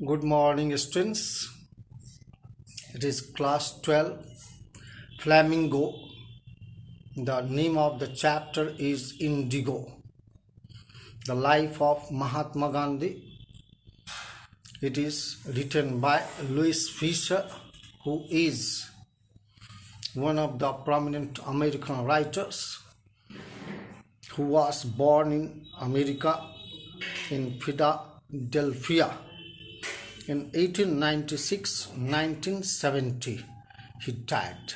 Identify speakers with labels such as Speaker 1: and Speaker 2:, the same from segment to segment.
Speaker 1: Good morning, students. It is class 12, Flamingo. The name of the chapter is Indigo, the life of Mahatma Gandhi. It is written by Louis Fisher, who is one of the prominent American writers who was born in America in Philadelphia in 1896-1970. He died.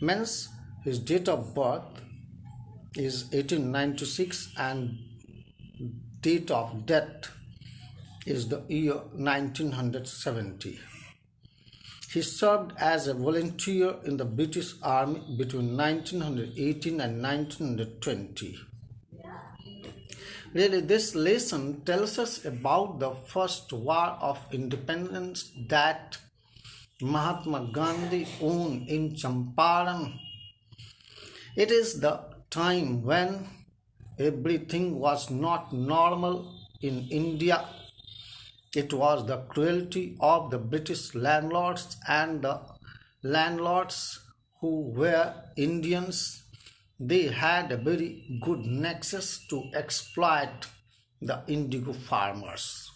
Speaker 1: Means his date of birth is 1896 and date of death is the year 1970. He served as a volunteer in the British Army between 1918 and 1920. Really, this lesson tells us about the first war of independence that Mahatma Gandhi won in Champaran. It is the time when everything was not normal in India. It was the cruelty of the British landlords and the landlords who were Indians. They had a very good nexus to exploit the indigo farmers,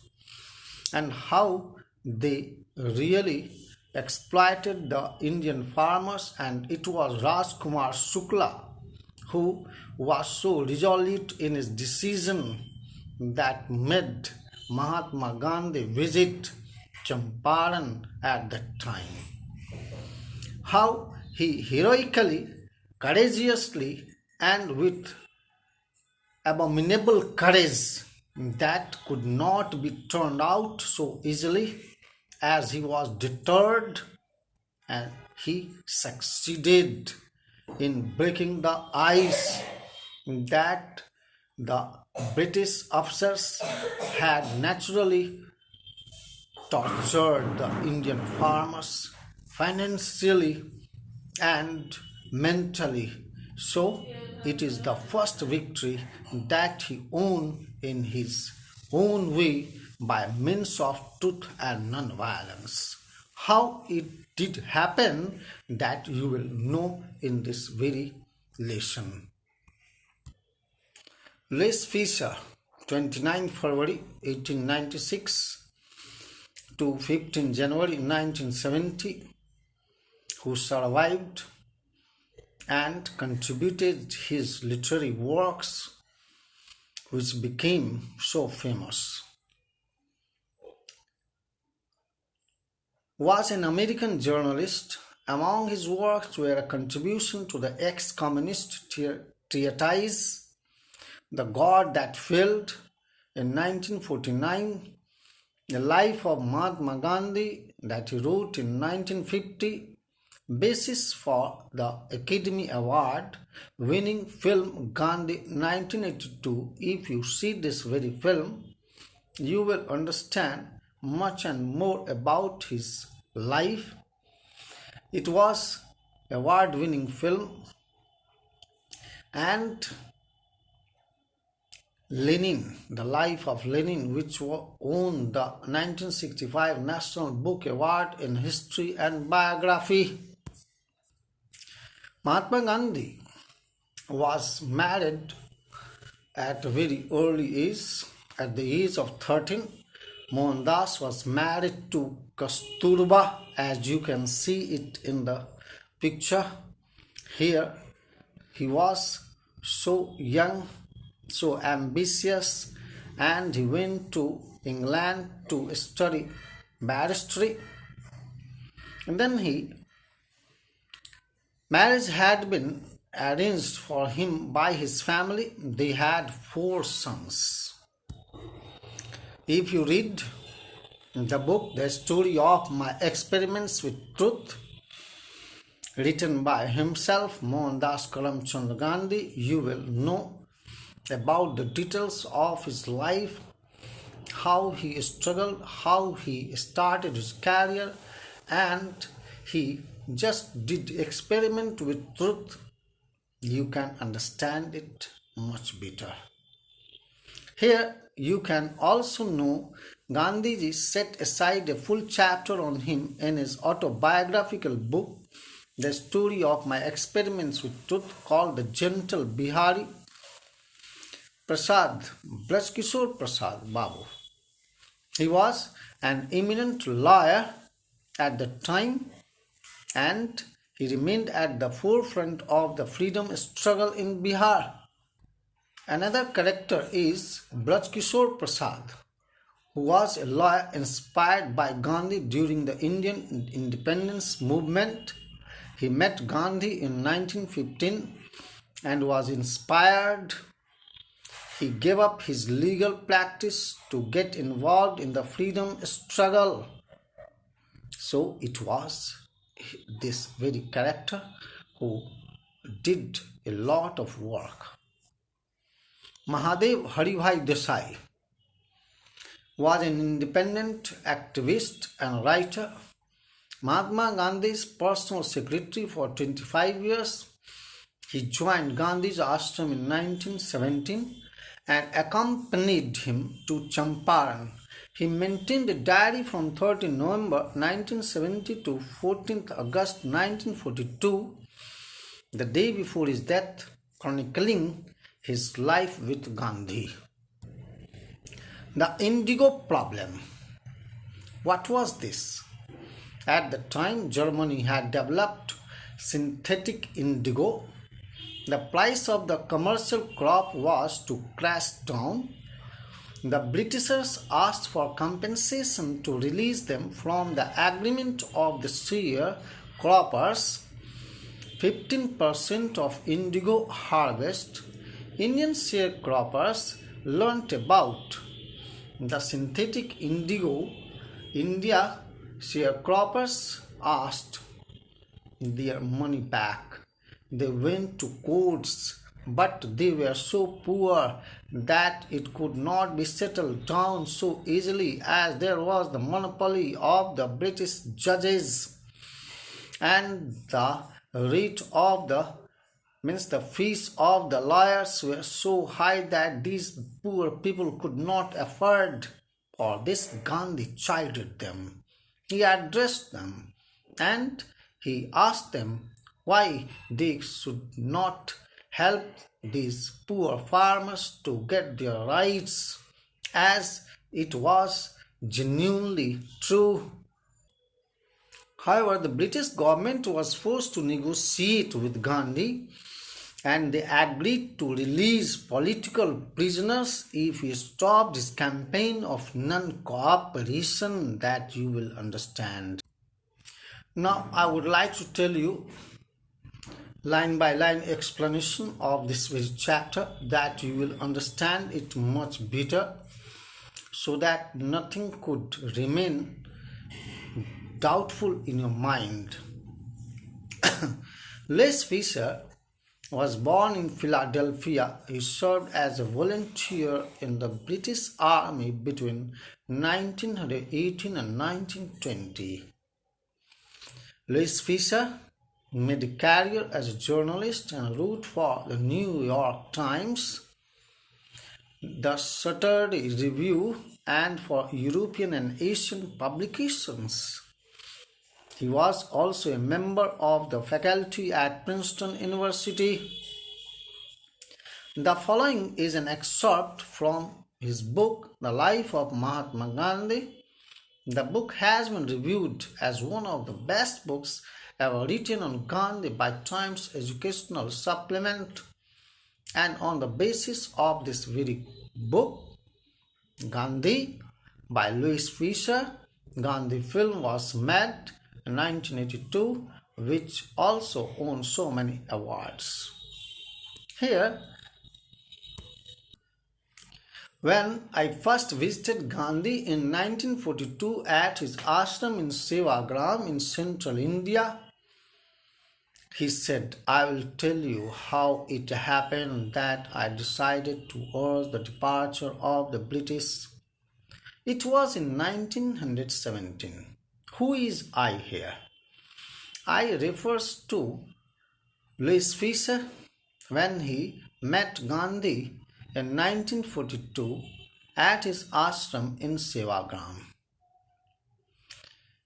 Speaker 1: and how they really exploited the Indian farmers. And it was Rajkumar Shukla who was so resolute in his decision that made Mahatma Gandhi visit Champaran at that time. How he heroically, courageously, and with abominable courage that could not be turned out so easily, as he was deterred, and he succeeded in breaking the ice that the British officers had naturally tortured the Indian farmers financially and mentally. So it is the first victory that he won in his own way by means of truth and non-violence. How it did happen, that you will know in this very lesson. Louis Fisher, 29 February 1896 to 15 January 1970, who survived and contributed his literary works which became so famous, was an American journalist. Among his works were a contribution to the ex-communist treatise The God That Failed in 1949, the life of Mahatma Gandhi that he wrote in 1950, basis for the Academy Award winning film Gandhi 1982. If you see this very film, you will understand much and more about his life. It was award winning film. And Lenin, the life of Lenin, which won the 1965 National Book Award in History and Biography. Mahatma Gandhi was married at a very early age. At the age of 13, Mohandas was married to Kasturba, as you can see it in the picture here. He was so young, so ambitious, and he went to England to study barristry. And then marriage had been arranged for him by his family. They had 4 sons. If you read the book, The Story of My Experiments with Truth, written by himself, Mohandas Karamchand Gandhi, you will know about the details of his life, how he struggled, how he started his career, and he just did experiment with truth. You can understand it much better. Here you can also know Gandhiji set aside a full chapter on him in his autobiographical book, The Story of My Experiments with Truth, called The Gentle Bihari Prasad, Brajkishore Prasad Babu. He was an eminent lawyer at the time, and he remained at the forefront of the freedom struggle in Bihar. Another character is Brajkishore Prasad, who was a lawyer inspired by Gandhi during the Indian independence movement. He met Gandhi in 1915 and was inspired. He gave up his legal practice to get involved in the freedom struggle. So it was this very character who did a lot of work. Mahadev Haribhai Desai was an independent activist and writer, Mahatma Gandhi's personal secretary for 25 years. He joined Gandhi's ashram in 1917 and accompanied him to Champaran. He maintained a diary from 13 November 1970 to 14th August 1942, the day before his death, chronicling his life with Gandhi. The Indigo problem. What was this? At the time, Germany had developed synthetic indigo. The price of the commercial crop was to crash down. The Britishers asked for compensation to release them from the agreement of the sharecroppers. 15% of indigo harvest. Indian sharecroppers learnt about the synthetic indigo. India sharecroppers asked their money back. They went to courts, but they were so poor that it could not be settled down so easily, as there was the monopoly of the British judges, and the rate of the fees of the lawyers were so high that these poor people could not afford. For this, Gandhi chided them. He addressed them and he asked them why they should not help these poor farmers to get their rights, as it was genuinely true. However, the British government was forced to negotiate with Gandhi, and they agreed to release political prisoners if he stopped his campaign of non-cooperation, that you will understand. Now, I would like to tell you line by line explanation of this very chapter, that you will understand it much better, so that nothing could remain doubtful in your mind. Les Fisher was born in Philadelphia. He served as a volunteer in the British Army between 1918 and 1920. Les Fisher made a career as a journalist and wrote for the New York Times, the Saturday Review, and for European and Asian publications. He was also a member of the faculty at Princeton University. The following is an excerpt from his book, The Life of Mahatma Gandhi. The book has been reviewed as one of the best books ever written on Gandhi by Times Educational Supplement. And on the basis of this very book, Gandhi by Louis Fisher, Gandhi film was made in 1982, which also won so many awards. Here, when I first visited Gandhi in 1942 at his ashram in Sevagram in central India, he said, "I will tell you how it happened that I decided to urge the departure of the British. It was in 1917. Who is I here?" I refers to Louis Fisher when he met Gandhi in 1942. at his ashram in Sevagram.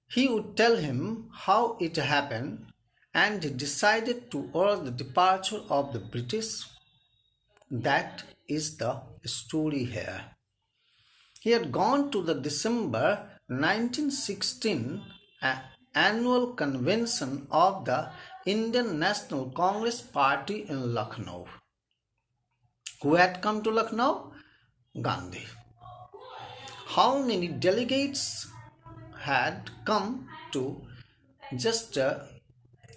Speaker 1: He would tell him how it happened, and he decided to urge the departure of the British. That is the story here. He had gone to the December 1916 annual convention of the Indian National Congress Party in Lucknow. Who had come to Lucknow? Gandhi. How many delegates had come to just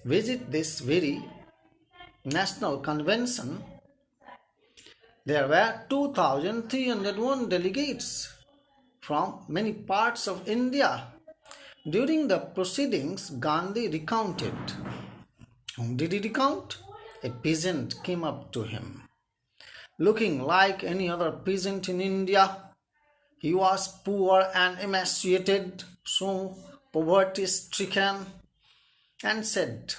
Speaker 1: visit this very national convention? There were 2,301 delegates from many parts of India. During the proceedings, Gandhi recounted. Whom did he recount? A peasant came up to him, looking like any other peasant in India. He was poor and emaciated, so poverty-stricken, and said,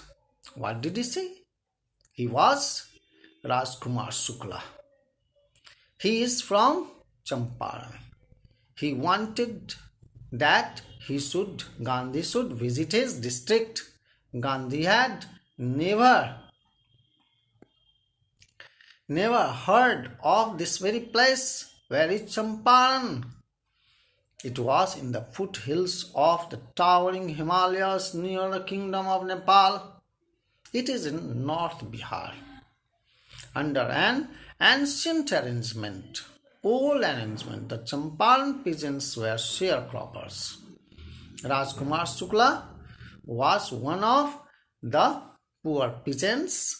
Speaker 1: what did he say? He was Rajkumar Shukla. He is from Champaran. He wanted that Gandhi should visit his district. Gandhi had never heard of this very place. Where is Champaran? It was in the foothills of the towering Himalayas near the kingdom of Nepal. It is in North Bihar. Under an ancient arrangement, the Champaran peasants were sharecroppers. Rajkumar Shukla was one of the poor peasants,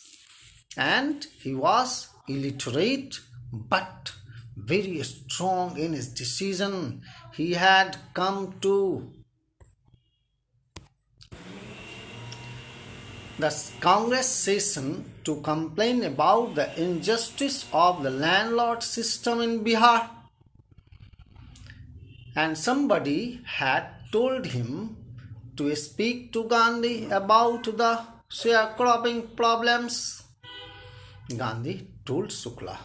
Speaker 1: and he was illiterate but very strong in his decision. He had come to the Congress session to complain about the injustice of the landlord system in Bihar, and somebody had told him to speak to Gandhi about the sharecropping problems. Gandhi told Shukla.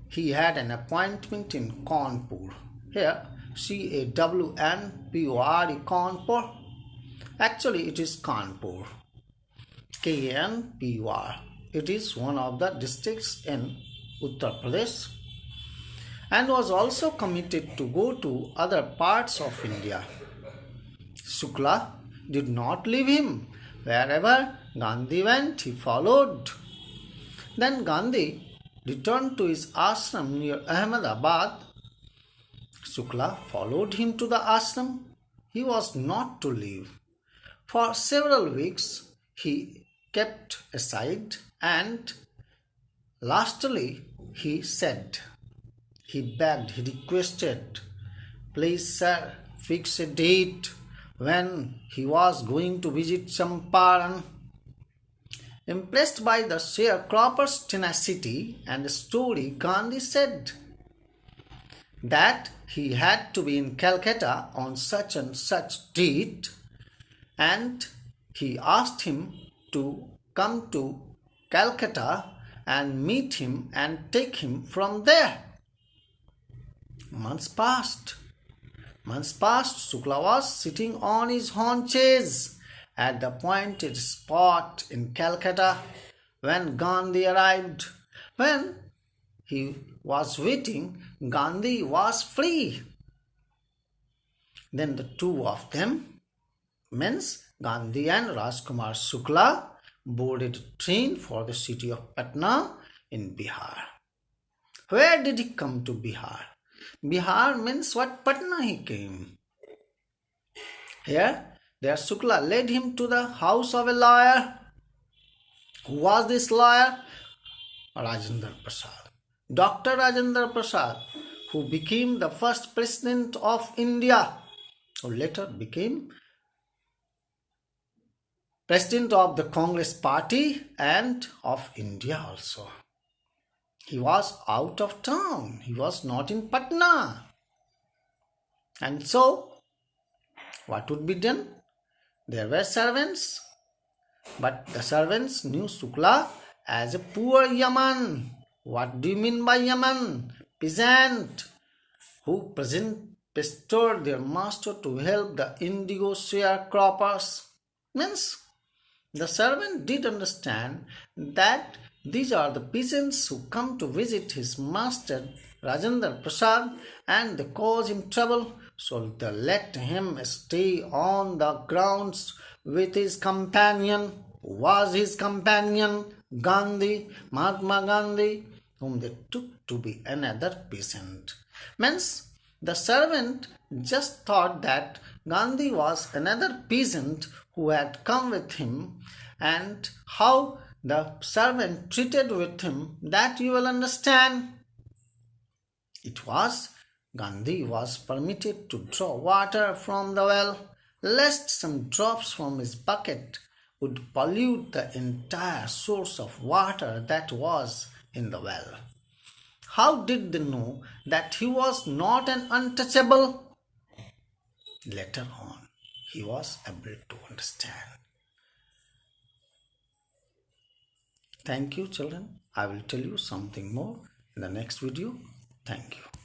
Speaker 1: He had an appointment in Kanpur. Here, Kanpur. Kanpur. Actually, it is Kanpur. Kanpur. It is one of the districts in Uttar Pradesh, and was also committed to go to other parts of India. Shukla did not leave him. Wherever Gandhi went, he followed. Then Gandhi returned to his ashram near Ahmedabad. Shukla followed him to the ashram. He was not to leave. For several weeks he kept aside, and lastly he said, he begged, he requested, please sir, fix a date when he was going to visit Champaran. Impressed by the sharecropper's tenacity and story, Gandhi said that he had to be in Calcutta on such and such date, and he asked him to come to Calcutta and meet him and take him from there. Months passed. Shukla was sitting on his haunches at the appointed spot in Calcutta when Gandhi arrived. When he was waiting, Gandhi was free. Then the two of them, means Gandhi and Rajkumar Shukla, boarded a train for the city of Patna in Bihar. Where did he come to Bihar? Bihar means what? Patna he came. Here, there Shukla led him to the house of a lawyer. Who was this lawyer? Rajendra Prasad. Dr. Rajendra Prasad, who became the first president of India, who later became president of the Congress Party and of India also. He was out of town. He was not in Patna. And so, what would be done? There were servants, but the servants knew Shukla as a poor Yaman. What do you mean by Yaman? Peasant. who pestered their master to help the indigo sharecroppers. Means the servant did understand that these are the peasants who come to visit his master Rajendra Prasad and they cause him trouble, so they let him stay on the grounds with his companion, who was his companion, Gandhi, Mahatma Gandhi, whom they took to be another peasant. Means the servant just thought that Gandhi was another peasant who had come with him, and how the servant treated with him, that you will understand. It was Gandhi was permitted to draw water from the well, lest some drops from his bucket would pollute the entire source of water that was in the well. How did they know that he was not an untouchable? Later on, he was able to understand. Thank you, children. I will tell you something more in the next video. Thank you.